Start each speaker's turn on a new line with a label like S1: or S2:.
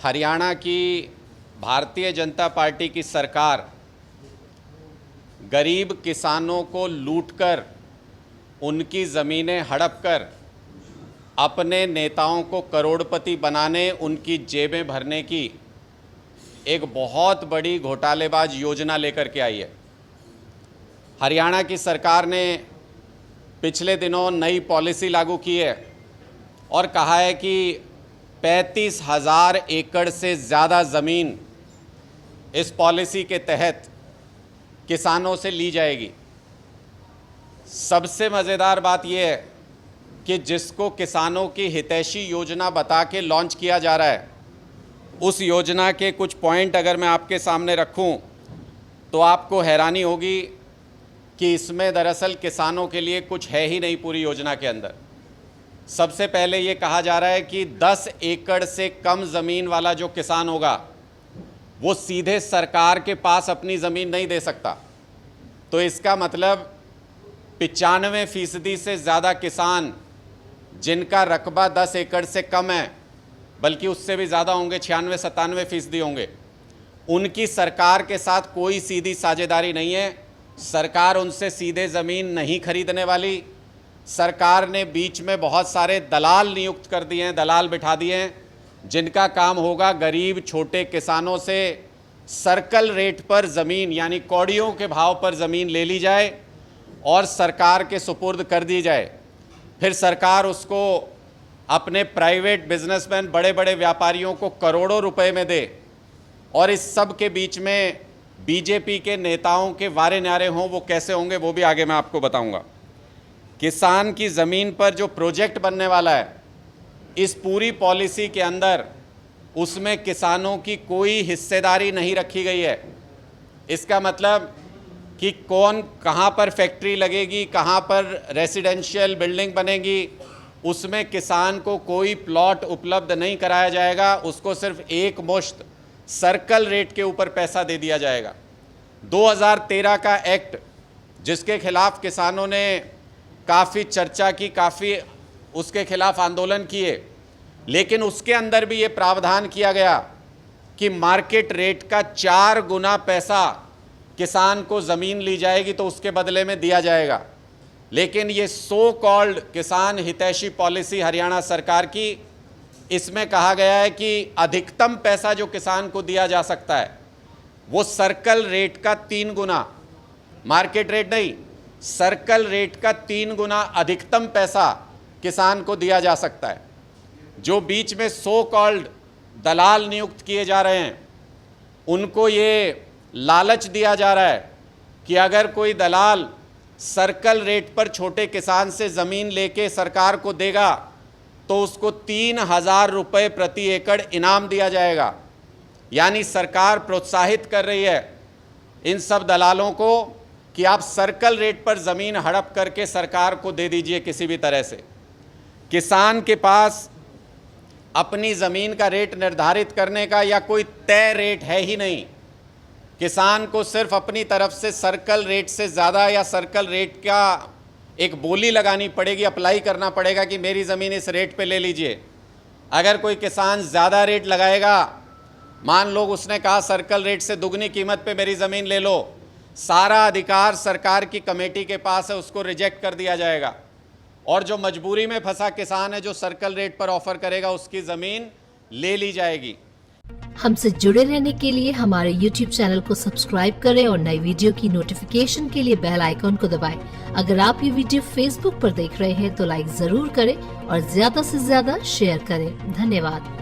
S1: हरियाणा की भारतीय जनता पार्टी की सरकार गरीब किसानों को लूटकर, उनकी ज़मीनें हड़प कर अपने नेताओं को करोड़पति बनाने, उनकी जेबें भरने की एक बहुत बड़ी घोटालेबाज योजना लेकर के आई है। हरियाणा की सरकार ने पिछले दिनों नई पॉलिसी लागू की है और कहा है कि 35,000 एकड़ से ज़्यादा ज़मीन इस पॉलिसी के तहत किसानों से ली जाएगी। सबसे मज़ेदार बात यह है कि जिसको किसानों की हितैषी योजना बता के लॉन्च किया जा रहा है, उस योजना के कुछ पॉइंट अगर मैं आपके सामने रखूं तो आपको हैरानी होगी कि इसमें दरअसल किसानों के लिए कुछ है ही नहीं पूरी योजना के अंदर। सबसे पहले ये कहा जा रहा है कि 10 एकड़ से कम ज़मीन वाला जो किसान होगा वो सीधे सरकार के पास अपनी ज़मीन नहीं दे सकता। तो इसका मतलब 95% से ज़्यादा किसान जिनका रकबा 10 एकड़ से कम है, बल्कि उससे भी ज़्यादा होंगे, 96-97% होंगे, उनकी सरकार के साथ कोई सीधी साझेदारी नहीं है। सरकार उनसे सीधे ज़मीन नहीं खरीदने वाली। सरकार ने बीच में बहुत सारे दलाल नियुक्त कर दिए हैं, दलाल बिठा दिए हैं, जिनका काम होगा गरीब छोटे किसानों से सर्कल रेट पर ज़मीन यानी कौड़ियों के भाव पर ज़मीन ले ली जाए और सरकार के सुपुर्द कर दी जाए। फिर सरकार उसको अपने प्राइवेट बिजनेसमैन, बड़े बड़े व्यापारियों को करोड़ों रुपए में दे और इस सब के बीच में बीजेपी के नेताओं के वारे न्यारे हों। वो कैसे होंगे वो भी आगे मैं आपको बताऊंगा। किसान की ज़मीन पर जो प्रोजेक्ट बनने वाला है, इस पूरी पॉलिसी के अंदर उसमें किसानों की कोई हिस्सेदारी नहीं रखी गई है। इसका मतलब कि कौन कहाँ पर फैक्ट्री लगेगी, कहाँ पर रेसिडेंशियल बिल्डिंग बनेगी, उसमें किसान को कोई प्लॉट उपलब्ध नहीं कराया जाएगा। उसको सिर्फ एक मुश्त सर्कल रेट के ऊपर पैसा दे दिया जाएगा। 2013 का एक्ट, जिसके खिलाफ किसानों ने काफ़ी चर्चा की, काफ़ी उसके खिलाफ आंदोलन किए, लेकिन उसके अंदर भी ये प्रावधान किया गया कि मार्केट रेट का 4 गुना पैसा किसान को ज़मीन ली जाएगी तो उसके बदले में दिया जाएगा। लेकिन ये सो कॉल्ड किसान हितैषी पॉलिसी हरियाणा सरकार की, इसमें कहा गया है कि अधिकतम पैसा जो किसान को दिया जा सकता है वो सर्कल रेट का 3 गुना, मार्केट रेट नहीं, सर्कल रेट का 3 गुना अधिकतम पैसा किसान को दिया जा सकता है। जो बीच में सो कॉल्ड दलाल नियुक्त किए जा रहे हैं, उनको ये लालच दिया जा रहा है कि अगर कोई दलाल सर्कल रेट पर छोटे किसान से ज़मीन लेके सरकार को देगा तो उसको 3,000 रुपये प्रति एकड़ इनाम दिया जाएगा। यानी सरकार प्रोत्साहित कर रही है इन सब दलालों को कि आप सर्कल रेट पर ज़मीन हड़प करके सरकार को दे दीजिए किसी भी तरह से। किसान के पास अपनी ज़मीन का रेट निर्धारित करने का या कोई तय रेट है ही नहीं। किसान को सिर्फ अपनी तरफ से सर्कल रेट से ज़्यादा या सर्कल रेट का एक बोली लगानी पड़ेगी, अप्लाई करना पड़ेगा कि मेरी ज़मीन इस रेट पे ले लीजिए। अगर कोई किसान ज़्यादा रेट लगाएगा, मान लो उसने कहा सर्कल रेट से दुगनी कीमत पे मेरी ज़मीन ले लो, सारा अधिकार सरकार की कमेटी के पास है, उसको रिजेक्ट कर दिया जाएगा। और जो मजबूरी में फंसा किसान है, जो सर्कल रेट पर ऑफर करेगा, उसकी ज़मीन ले ली जाएगी।
S2: हमसे जुड़े रहने के लिए हमारे YouTube चैनल को सब्सक्राइब करें और नई वीडियो की नोटिफिकेशन के लिए बेल आइकॉन को दबाएं। अगर आप ये वीडियो Facebook पर देख रहे हैं तो लाइक जरूर करें और ज्यादा से ज्यादा शेयर करें। धन्यवाद।